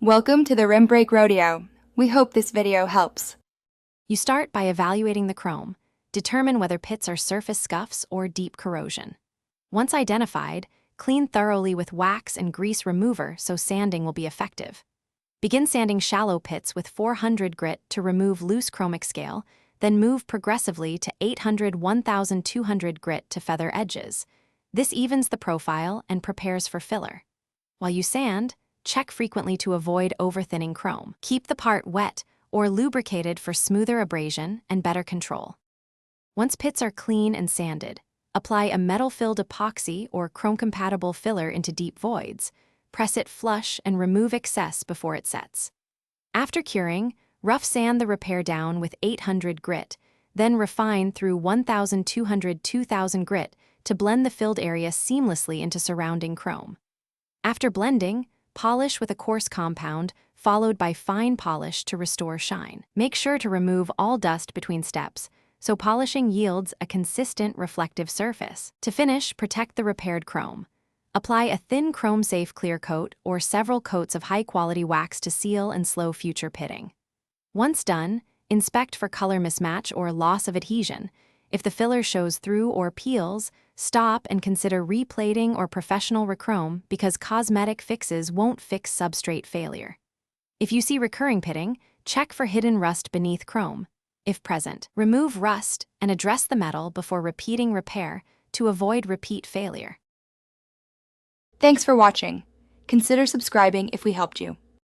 Welcome to the Rim Break Rodeo. We hope this video helps. You start by evaluating the chrome. Determine whether pits are surface scuffs or deep corrosion. Once identified, clean thoroughly with wax and grease remover so sanding will be effective. Begin sanding shallow pits with 400 grit to remove loose chromic scale, then move progressively to 800-1200 grit to feather edges. This evens the profile and prepares for filler. While you sand, check frequently to avoid overthinning chrome. Keep the part wet or lubricated for smoother abrasion and better control. Once pits are clean and sanded, apply a metal-filled epoxy or chrome-compatible filler into deep voids. Press it flush and remove excess before it sets. After curing, rough sand the repair down with 800 grit, then refine through 1200-2000 grit to blend the filled area seamlessly into surrounding chrome. After blending, polish with a coarse compound, followed by fine polish to restore shine. Make sure to remove all dust between steps, so polishing yields a consistent reflective surface. To finish, protect the repaired chrome. Apply a thin chrome-safe clear coat or several coats of high-quality wax to seal and slow future pitting. Once done, inspect for color mismatch or loss of adhesion. If the filler shows through or peels, stop and consider replating or professional rechrome because cosmetic fixes won't fix substrate failure. If you see recurring pitting, check for hidden rust beneath chrome. If present, remove rust and address the metal before repeating repair to avoid repeat failure. Thanks for watching. Consider subscribing if we helped you.